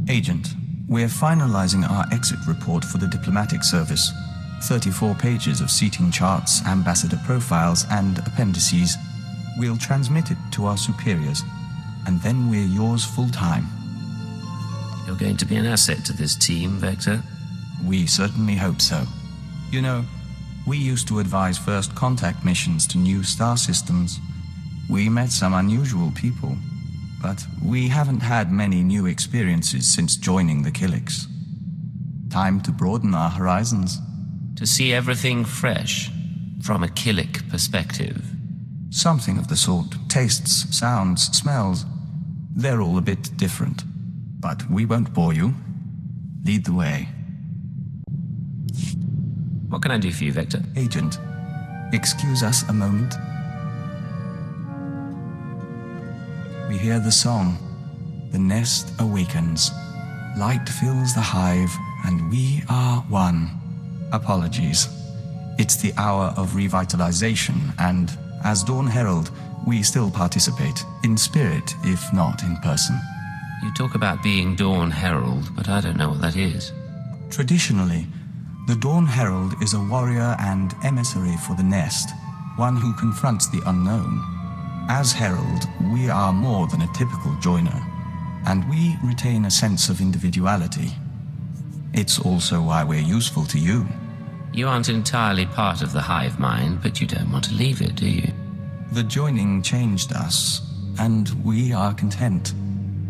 Agent, we're finalizing our exit report for the diplomatic service. 34 pages of seating charts, ambassador profiles, and appendices. We'll transmit it to our superiors, and then we're yours full-time. You're going to be an asset to this team, Vector? We certainly hope so. You know, we used to advise first contact missions to new star systems. We met some unusual people, but we haven't had many new experiences since joining the Hyllis. Time to broaden our horizons. To see everything fresh, from a Hyllis perspective. Something of the sort. Tastes, sounds, smells. They're all a bit different. But we won't bore you. Lead the way. What can I do for you, Vector? Agent, excuse us a moment. We hear the song. The nest awakens. Light fills the hive, and we are one. Apologies. It's the hour of revitalization, and as Dawn Herald, we still participate, in spirit, if not in person. You talk about being Dawn Herald, but I don't know what that is. Traditionally, the Dawn Herald is a warrior and emissary for the nest, one who confronts the unknown. As Herald, we are more than a typical joiner, and we retain a sense of individuality. It's also why we're useful to you. You aren't entirely part of the hive mind, but you don't want to leave it, do you? The joining changed us, and we are content.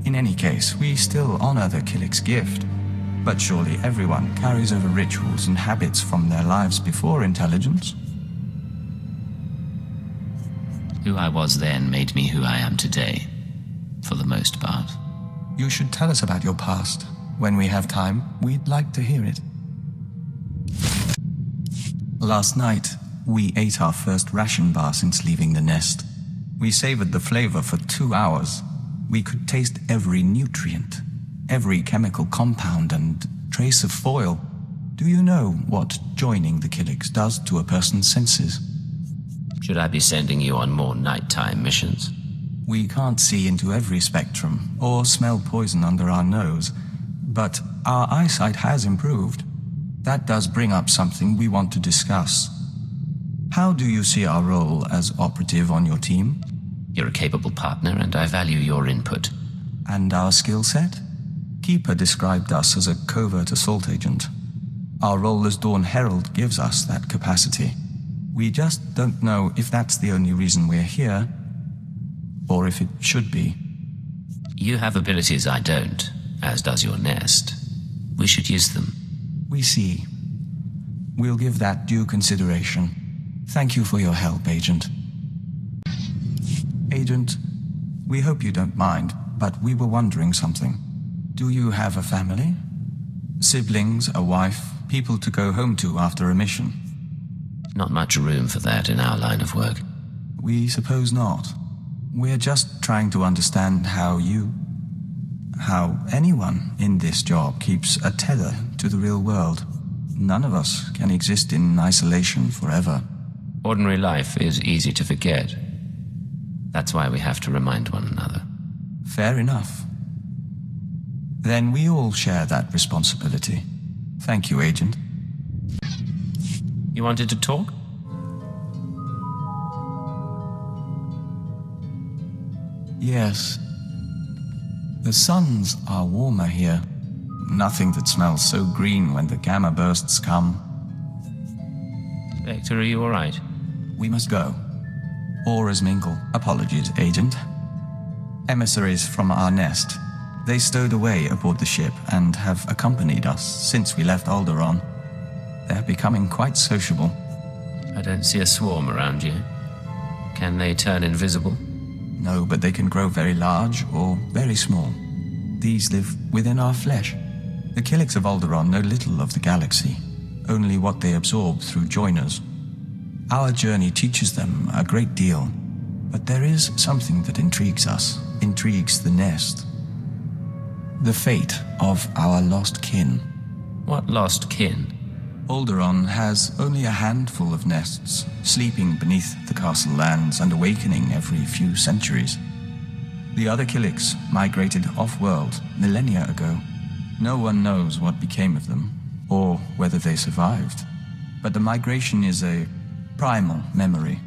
In any case, we still honor the Hyllis gift, but surely everyone carries over rituals and habits from their lives before intelligence. Who I was then made me who I am today, for the most part. You should tell us about your past. When we have time, we'd like to hear it. Last night, we ate our first ration bar since leaving the nest. We savored the flavor for 2 hours. We could taste every nutrient, every chemical compound and trace of foil. Do you know what joining the Hyllis does to a person's senses? Should I be sending you on more nighttime missions? We can't see into every spectrum or smell poison under our nose, but our eyesight has improved. That does bring up something we want to discuss. How do you see our role as operative on your team? You're a capable partner, and I value your input. And our skill set? Keeper described us as a covert assault agent. Our role as Dawn Herald gives us that capacity. We just don't know if that's the only reason we're here, or if it should be. You have abilities I don't, as does your nest. We should use them. We see. We'll give that due consideration. Thank you for your help, Agent. Agent, we hope you don't mind, but we were wondering something. Do you have a family? Siblings, a wife, people to go home to after a mission? Not much room for that in our line of work. We suppose not. We're just trying to understand how anyone in this job keeps a tether to the real world. None of us can exist in isolation forever. Ordinary life is easy to forget. That's why we have to remind one another. Fair enough. Then we all share that responsibility. Thank you, Agent. You wanted to talk? Yes. The suns are warmer here. Nothing that smells so green when the gamma bursts come. Vector, are you all right? We must go. Auras mingle. Apologies, Agent. Emissaries from our nest. They stowed away aboard the ship and have accompanied us since we left Alderaan. They're becoming quite sociable. I don't see a swarm around you. Can they turn invisible? No, but they can grow very large or very small. These live within our flesh. The Hyllis of Alderaan know little of the galaxy, only what they absorb through joiners. Our journey teaches them a great deal, but there is something that intrigues us, intrigues the nest. The fate of our lost kin. What lost kin? Alderaan has only a handful of nests, sleeping beneath the castle lands and awakening every few centuries. The other Kiliks migrated off-world millennia ago. No one knows what became of them, or whether they survived. But the migration is a primal memory.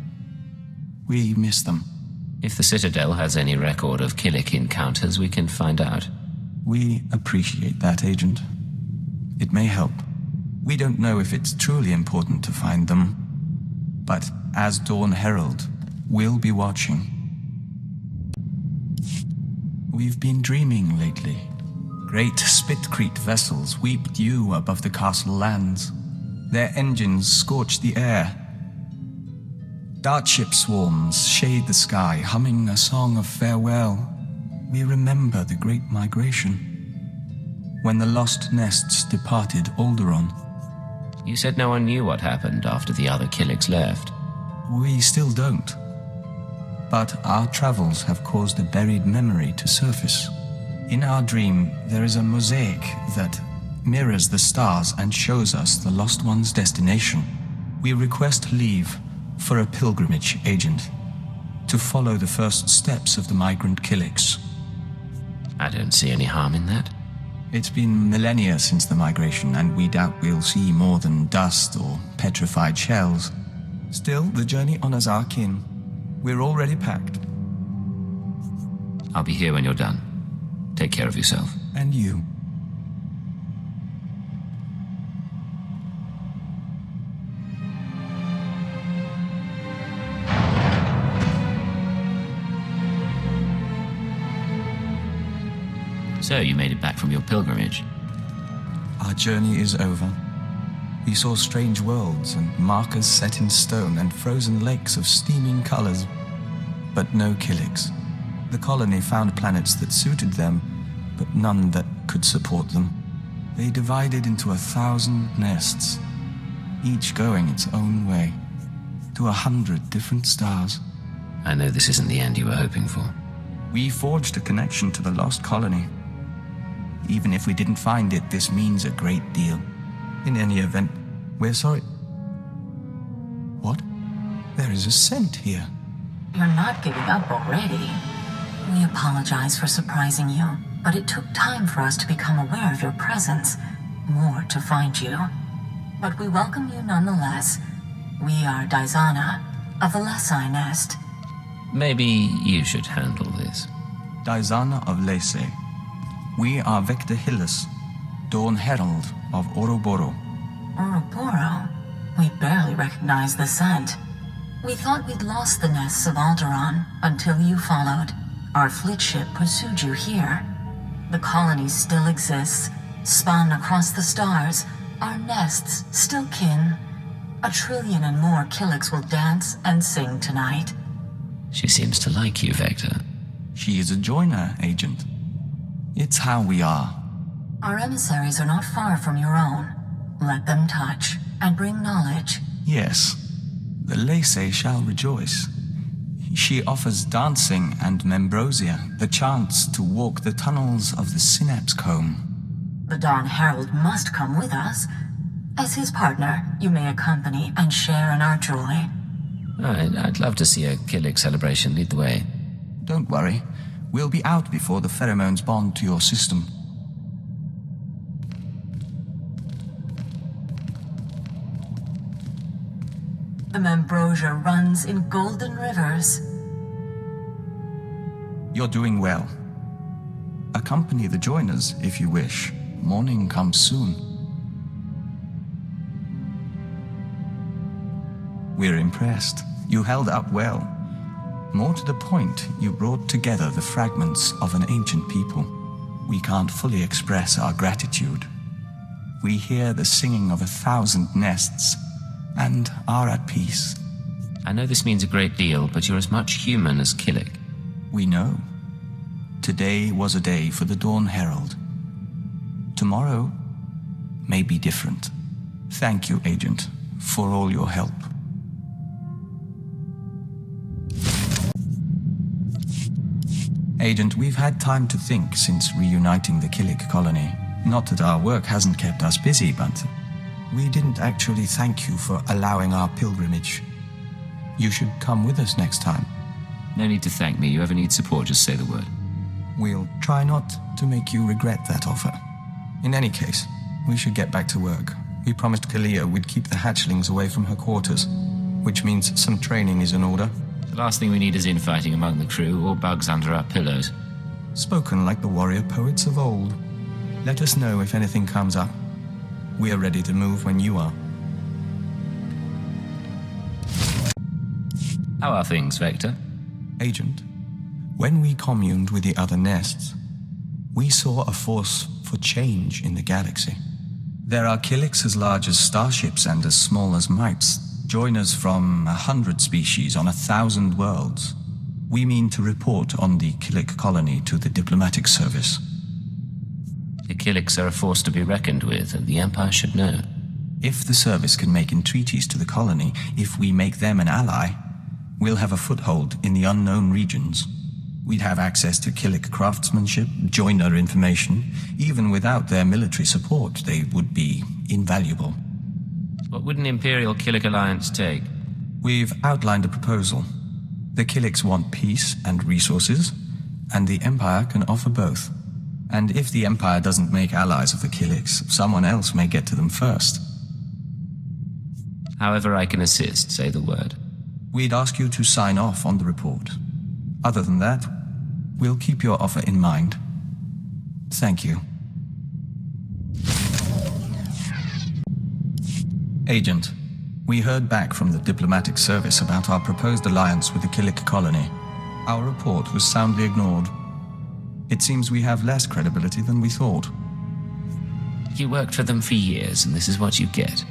We miss them. If the Citadel has any record of Kilik encounters, we can find out. We appreciate that, Agent. It may help. We don't know if it's truly important to find them, but as Dawn Herald, we'll be watching. We've been dreaming lately. Great spitcrete vessels weep dew above the castle lands. Their engines scorch the air. Dart ship swarms shade the sky, humming a song of farewell. We remember the Great Migration, when the lost nests departed Alderaan. You said no one knew what happened after the other Kiliks left. We still don't. But our travels have caused a buried memory to surface. In our dream, there is a mosaic that mirrors the stars and shows us the lost one's destination. We request leave for a pilgrimage, Agent, to follow the first steps of the migrant Kiliks. I don't see any harm in that. It's been millennia since the migration, and we doubt we'll see more than dust or petrified shells. Still, the journey honors our kin. We're already packed. I'll be here when you're done. Take care of yourself. And you. So, you made it back from your pilgrimage. Our journey is over. We saw strange worlds and markers set in stone and frozen lakes of steaming colors, but no Kiliks. The colony found planets that suited them, but none that could support them. They divided into 1,000 nests, each going its own way, to 100 different stars. I know this isn't the end you were hoping for. We forged a connection to the lost colony. Even if we didn't find it, this means a great deal. In any event, we're sorry. What? There is a scent here. You're not giving up already. We apologize for surprising you, but it took time for us to become aware of your presence. More to find you. But we welcome you nonetheless. We are Daizana, of the Lesai Nest. Maybe you should handle this. Daizana of Lesai. We are Vector Hyllis, Dawn Herald of Oroboro. Oroboro? We barely recognize the scent. We thought we'd lost the nests of Alderaan until you followed. Our fleet ship pursued you here. The colony still exists, spun across the stars. Our nests still kin. 1 trillion and more Kiliks will dance and sing tonight. She seems to like you, Vector. She is a joiner, Agent. It's how we are. Our emissaries are not far from your own. Let them touch and bring knowledge. Yes, the Lesai shall rejoice. She offers dancing and membrosia, the chance to walk the tunnels of the Synapse Comb. The Dawn Herald must come with us. As his partner, you may accompany and share in our joy. I'd love to see a Kilik celebration lead the way. Don't worry. We'll be out before the pheromones bond to your system. The Membrosia runs in golden rivers. You're doing well. Accompany the joiners if you wish. Morning comes soon. We're impressed. You held up well. More to the point, you brought together the fragments of an ancient people. We can't fully express our gratitude. We hear the singing of 1,000 nests and are at peace. I know this means a great deal, but you're as much human as Kilik. We know. Today was a day for the Dawn Herald. Tomorrow may be different. Thank you, Agent, for all your help. Agent, we've had time to think since reuniting the Kilik colony. Not that our work hasn't kept us busy, but we didn't actually thank you for allowing our pilgrimage. You should come with us next time. No need to thank me. You ever need support, just say the word. We'll try not to make you regret that offer. In any case, we should get back to work. We promised Kalia we'd keep the hatchlings away from her quarters, which means some training is in order. The last thing we need is infighting among the crew or bugs under our pillows. Spoken like the warrior poets of old. Let us know if anything comes up. We are ready to move when you are. How are things, Vector? Agent, when we communed with the other nests, we saw a force for change in the galaxy. There are Killiks as large as starships and as small as mites, joiners from 100 species on 1,000 worlds. We mean to report on the Killik colony to the diplomatic service. The Killiks are a force to be reckoned with, and the Empire should know. If the service can make entreaties to the colony, if we make them an ally, we'll have a foothold in the unknown regions. We'd have access to Killik craftsmanship, joiner information. Even without their military support, they would be invaluable. What would an Imperial Killik alliance take? We've outlined a proposal. The Killiks want peace and resources, and the Empire can offer both. And if the Empire doesn't make allies of the Killiks, someone else may get to them first. However I can assist, say the word. We'd ask you to sign off on the report. Other than that, we'll keep your offer in mind. Thank you. Agent, we heard back from the diplomatic service about our proposed alliance with the Killik colony. Our report was soundly ignored. It seems we have less credibility than we thought. You worked for them for years, and this is what you get.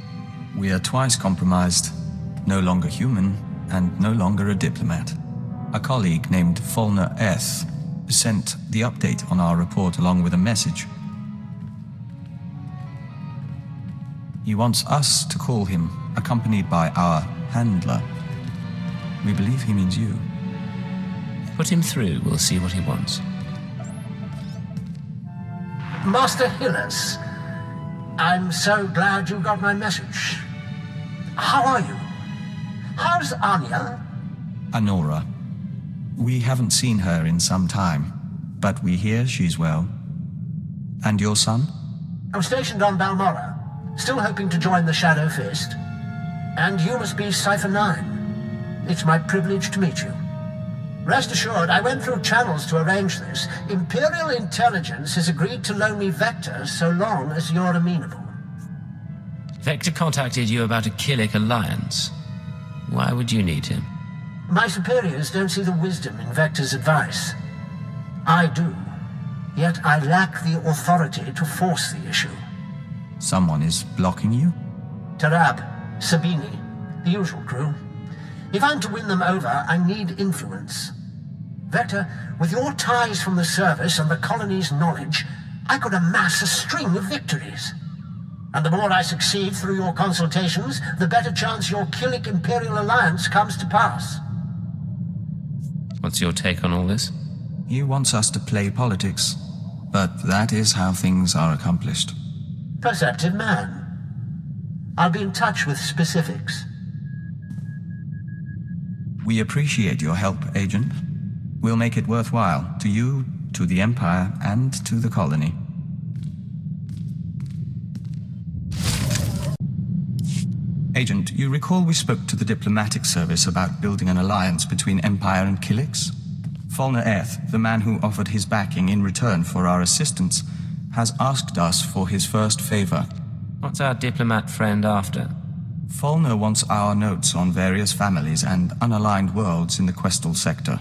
We are twice compromised, no longer human, and no longer a diplomat. A colleague named Fulner S. sent the update on our report along with a message. He wants us to call him, accompanied by our handler. We believe he means you. Put him through, we'll see what he wants. Master Hyllis, I'm so glad you got my message. How are you? How's Anya? Anora. We haven't seen her in some time, but we hear she's well. And your son? I'm stationed on Balmora, still hoping to join the Shadow Fist. And you must be Cipher 9. It's my privilege to meet you. Rest assured, I went through channels to arrange this. Imperial intelligence has agreed to loan me Vector so long as you're amenable. Vector contacted you about a Killik alliance. Why would you need him? My superiors don't see the wisdom in Vector's advice. I do. Yet I lack the authority to force the issue. Someone is blocking you? Tarab, Sabini, the usual crew. If I'm to win them over, I need influence. Vector, with your ties from the service and the colony's knowledge, I could amass a string of victories. And the more I succeed through your consultations, the better chance your Killik Imperial alliance comes to pass. What's your take on all this? He wants us to play politics, but that is how things are accomplished. Perceptive man. I'll be in touch with specifics. We appreciate your help, Agent. We'll make it worthwhile, to you, to the Empire, and to the colony. Agent, you recall we spoke to the diplomatic service about building an alliance between Empire and Killiks? Fulner Eth, the man who offered his backing in return for our assistance, has asked us for his first favor. What's our diplomat friend after? Fulner wants our notes on various families and unaligned worlds in the Questal sector.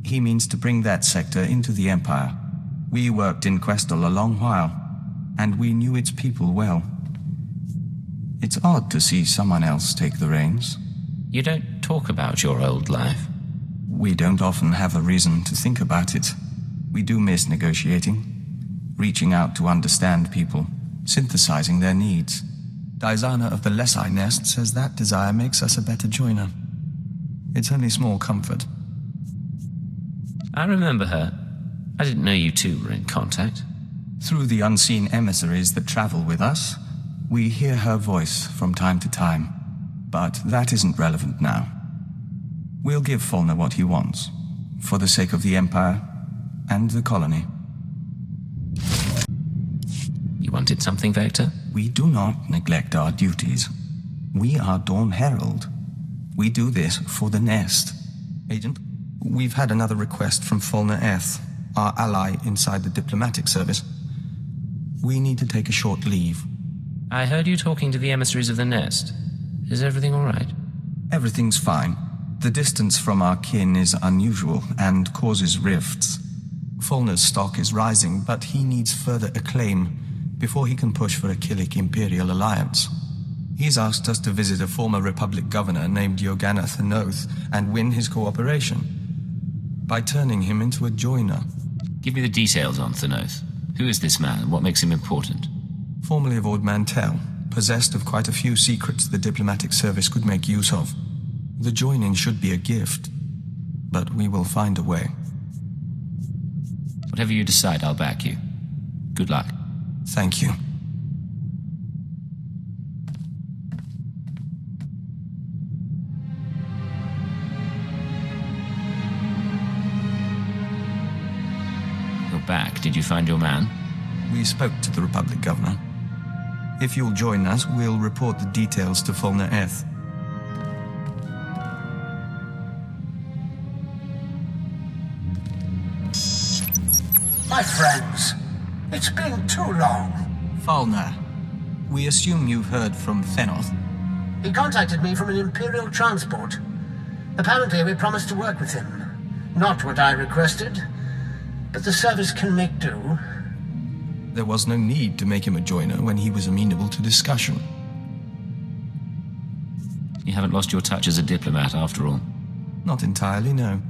He means to bring that sector into the Empire. We worked in Questal a long while, and we knew its people well. It's odd to see someone else take the reins. You don't talk about your old life. We don't often have a reason to think about it. We do miss negotiating, reaching out to understand people, synthesizing their needs. Dizana of the Lesai Nest says that desire makes us a better joiner. It's only small comfort. I remember her. I didn't know you two were in contact. Through the unseen emissaries that travel with us, we hear her voice from time to time. But that isn't relevant now. We'll give Fulner what he wants, for the sake of the Empire and the colony. You wanted something, Vector? We do not neglect our duties. We are Dawn Herald. We do this for the nest. Agent, we've had another request from Fulner Eth, our ally inside the diplomatic service. We need to take a short leave. I heard you talking to the emissaries of the nest. Is everything all right? Everything's fine. The distance from our kin is unusual and causes rifts. Fulner's stock is rising, but he needs further acclaim before he can push for a Killik Imperial alliance. He's asked us to visit a former Republic governor named Yogana Thanoth and win his cooperation by turning him into a joiner. Give me the details on Thanoth. Who is this man and what makes him important? Formerly of Ord Mantell, possessed of quite a few secrets the diplomatic service could make use of. The joining should be a gift, but we will find a way. Whatever you decide, I'll back you. Good luck. Thank you. You're back. Did you find your man? We spoke to the Republic governor. If you'll join us, we'll report the details to Fulner Eth. My friends, it's been too long. Fulner, we assume you've heard from Thanoth. He contacted me from an Imperial transport. Apparently, we promised to work with him. Not what I requested, but the service can make do. There was no need to make him a joiner when he was amenable to discussion. You haven't lost your touch as a diplomat, after all. Not entirely, no.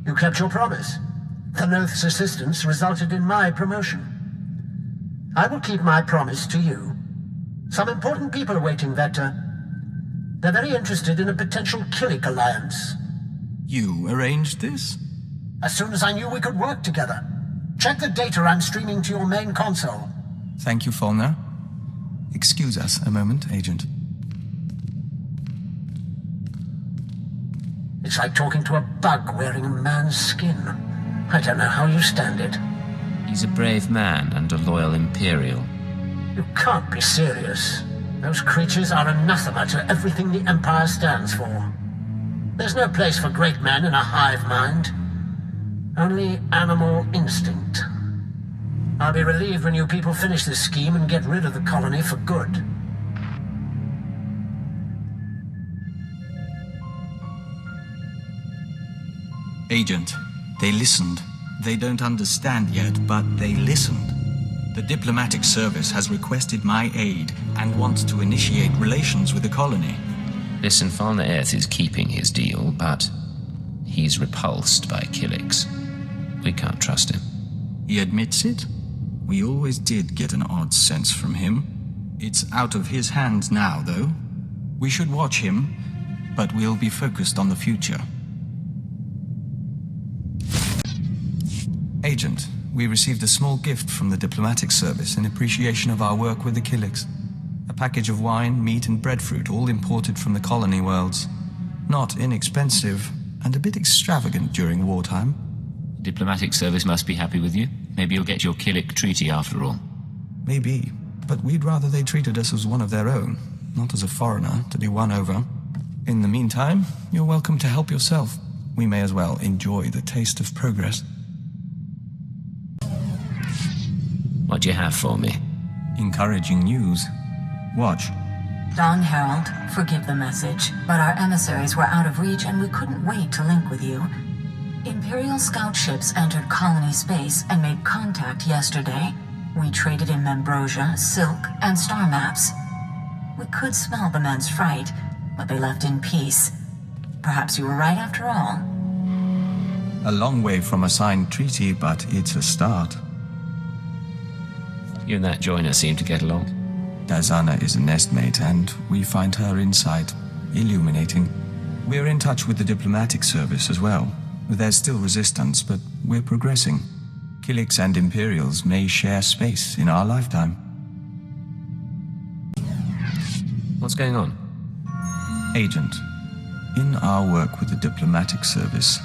You kept your promise. Thanoth's assistance resulted in my promotion. I will keep my promise to you. Some important people are waiting, Vector. They're very interested in a potential Killik alliance. You arranged this? As soon as I knew we could work together. Check the data I'm streaming to your main console. Thank you, Fulner. Excuse us a moment, Agent. It's like talking to a bug wearing a man's skin. I don't know how you stand it. He's a brave man and a loyal Imperial. You can't be serious. Those creatures are anathema to everything the Empire stands for. There's no place for great men in a hive mind. Only animal instinct. I'll be relieved when you people finish this scheme and get rid of the colony for good. Agent, they listened. They don't understand yet, but they listened. The diplomatic service has requested my aid and wants to initiate relations with the colony. Listen, Fulner Eth is keeping his deal, but he's repulsed by Killiks. We can't trust him. He admits it? We always did get an odd sense from him. It's out of his hands now, though. We should watch him, but we'll be focused on the future. Agent, we received a small gift from the diplomatic service in appreciation of our work with the Killiks. A package of wine, meat, and breadfruit, all imported from the colony worlds. Not inexpensive, and a bit extravagant during wartime. The diplomatic service must be happy with you. Maybe you'll get your Killik treaty after all. Maybe, but we'd rather they treated us as one of their own, not as a foreigner to be won over. In the meantime, you're welcome to help yourself. We may as well enjoy the taste of progress. What do you have for me? Encouraging news. Watch. Dawn Herald, forgive the message, but our emissaries were out of reach and we couldn't wait to link with you. Imperial scout ships entered colony space and made contact yesterday. We traded in Membrosia, silk, and star maps. We could smell the men's fright, but they left in peace. Perhaps you were right after all. A long way from a signed treaty, but it's a start. You and that joiner seem to get along. Dazana is a nestmate, and we find her insight illuminating. We're in touch with the diplomatic service as well. There's still resistance, but we're progressing. Killiks and Imperials may share space in our lifetime. What's going on? Agent, in our work with the diplomatic service,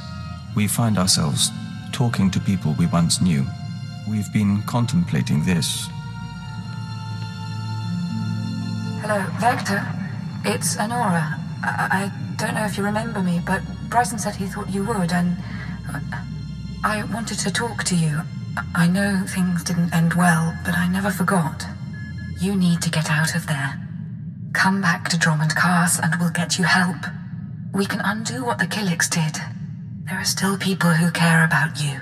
we find ourselves talking to people we once knew. We've been contemplating this. Hello, Vector. It's Honora. I don't know if you remember me, but Bryson said he thought you would, and I wanted to talk to you. I know things didn't end well, but I never forgot. You need to get out of there. Come back to Drummond Cast and we'll get you help. We can undo what the Kylix did. There are still people who care about you.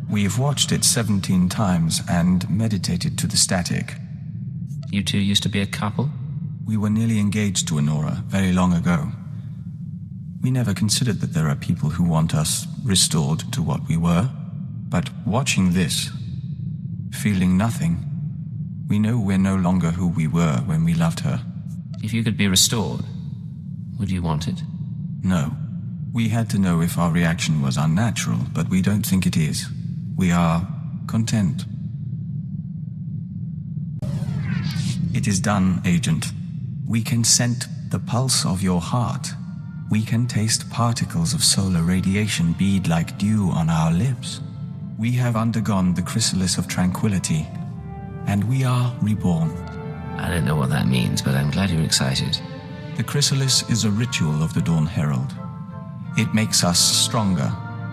We've watched it 17 times and meditated to the static. You two used to be a couple? We were nearly engaged to Honora very long ago. We never considered that there are people who want us restored to what we were. But watching this, feeling nothing, we know we're no longer who we were when we loved her. If you could be restored, would you want it? No. We had to know if our reaction was unnatural, but we don't think it is. We are content. It is done, Agent. We can scent the pulse of your heart. We can taste particles of solar radiation bead like dew on our lips. We have undergone the chrysalis of tranquility, and we are reborn. I don't know what that means, but I'm glad you're excited. The chrysalis is a ritual of the Dawn Herald. It makes us stronger,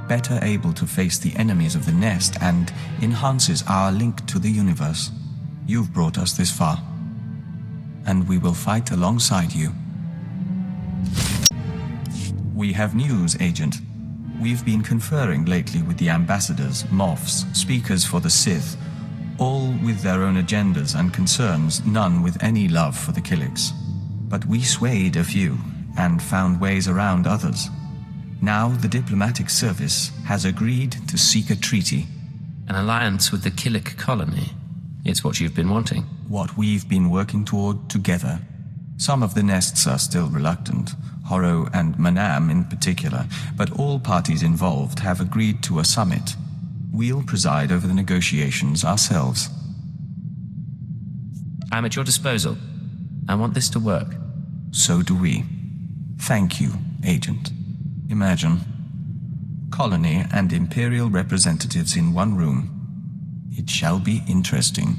better able to face the enemies of the nest, and enhances our link to the universe. You've brought us this far, and we will fight alongside you. We have news, Agent. We've been conferring lately with the ambassadors, moffs, speakers for the Sith, all with their own agendas and concerns, none with any love for the Kylix. But we swayed a few and found ways around others. Now the diplomatic service has agreed to seek a treaty. An alliance with the Kylix colony. It's what you've been wanting. What we've been working toward together. Some of the nests are still reluctant, Horro and Manam in particular, but all parties involved have agreed to a summit. We'll preside over the negotiations ourselves. I'm at your disposal. I want this to work. So do we. Thank you, Agent. Imagine. Colony and Imperial representatives in one room. It shall be interesting.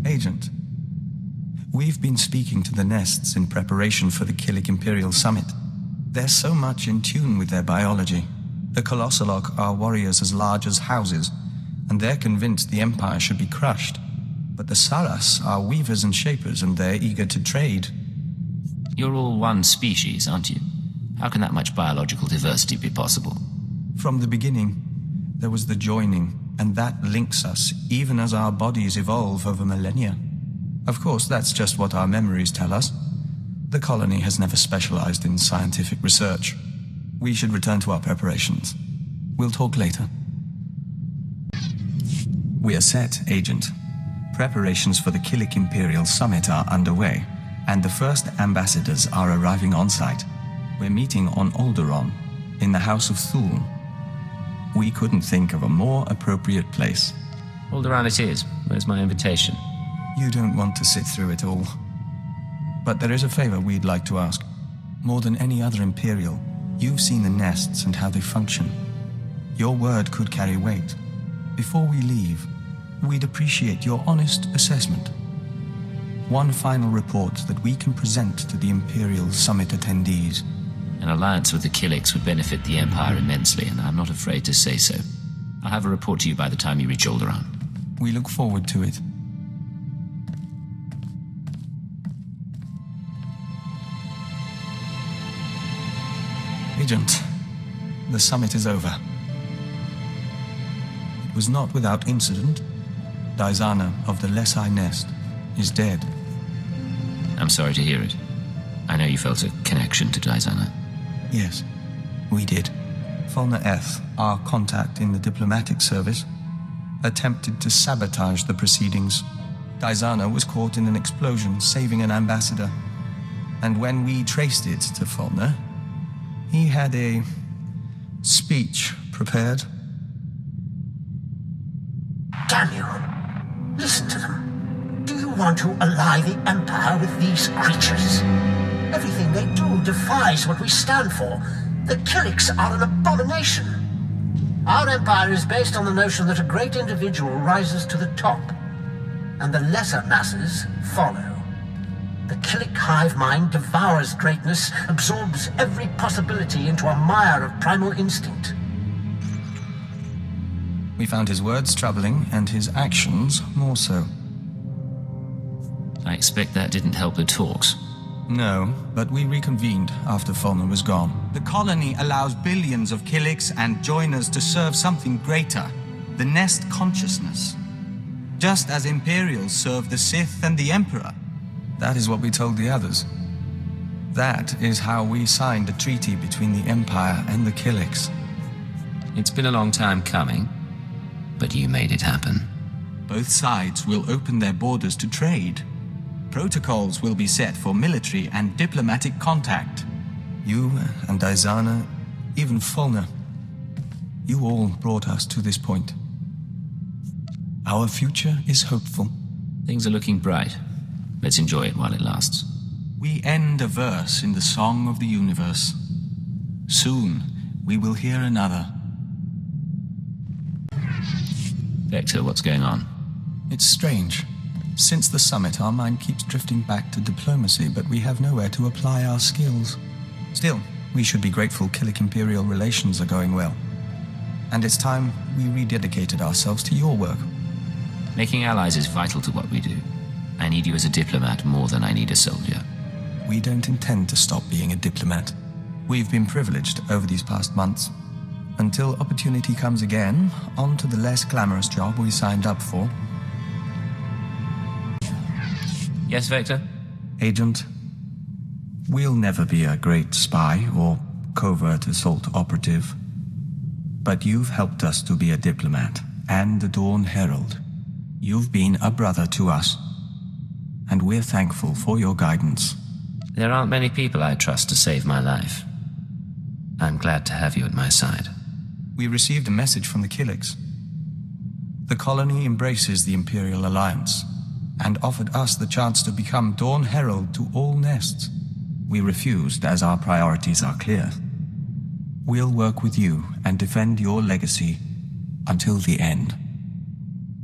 Agent. We've been speaking to the nests in preparation for the Kylix Imperial Summit. They're so much in tune with their biology. The Colossalok are warriors as large as houses, and they're convinced the Empire should be crushed. But the Saras are weavers and shapers, and they're eager to trade. You're all one species, aren't you? How can that much biological diversity be possible? From the beginning, there was the joining, and that links us, even as our bodies evolve over millennia. Of course, that's just what our memories tell us. The colony has never specialized in scientific research. We should return to our preparations. We'll talk later. We're set, Agent. Preparations for the Kylix Imperial Summit are underway, and the first ambassadors are arriving on site. We're meeting on Alderaan, in the House of Thule. We couldn't think of a more appropriate place. Alderaan it is. Where's my invitation? You don't want to sit through it all. But there is a favor we'd like to ask. More than any other Imperial, you've seen the nests and how they function. Your word could carry weight. Before we leave, we'd appreciate your honest assessment. One final report that we can present to the Imperial Summit attendees. An alliance with the Kylix would benefit the Empire immensely, and I'm not afraid to say so. I'll have a report to you by the time you reach Alderaan. We look forward to it. Agent, the summit is over. It was not without incident. Dizana of the Lesai Nest is dead. I'm sorry to hear it. I know you felt a connection to Dizana. Yes, we did. Fulna Eth, our contact in the diplomatic service, attempted to sabotage the proceedings. Dizana was caught in an explosion, saving an ambassador. And when we traced it to Fulna, he had a speech prepared. Damn you. Listen to them. Do you want to ally the Empire with these creatures? Everything they do defies what we stand for. The Kiliks are an abomination. Our empire is based on the notion that a great individual rises to the top, and the lesser masses follow. The Kilik hive mind devours greatness, absorbs every possibility into a mire of primal instinct. We found his words troubling, and his actions more so. I expect that didn't help the talks. No, but we reconvened after Fulmer was gone. The colony allows billions of Kiliks and joiners to serve something greater, the Nest consciousness. Just as Imperials serve the Sith and the Emperor. That is what we told the others. That is how we signed a treaty between the Empire and the Kiliks. It's been a long time coming, but you made it happen. Both sides will open their borders to trade. Protocols will be set for military and diplomatic contact. You and Izana, even Fulner, you all brought us to this point. Our future is hopeful. Things are looking bright. Let's enjoy it while it lasts. We end a verse in the song of the universe. Soon, we will hear another. Vector, what's going on? It's strange. Since the summit, our mind keeps drifting back to diplomacy, but we have nowhere to apply our skills. Still, we should be grateful Kilik-Imperial relations are going well. And it's time we rededicated ourselves to your work. Making allies is vital to what we do. I need you as a diplomat more than I need a soldier. We don't intend to stop being a diplomat. We've been privileged over these past months. Until opportunity comes again, on to the less glamorous job we signed up for. Yes, Vector? Agent, we'll never be a great spy or covert assault operative. But you've helped us to be a diplomat and a Dawn Herald. You've been a brother to us, and we're thankful for your guidance. There aren't many people I trust to save my life. I'm glad to have you at my side. We received a message from the Kiliks. The colony embraces the Imperial Alliance, and offered us the chance to become Dawn Herald to all nests. We refused, as our priorities are clear. We'll work with you and defend your legacy until the end.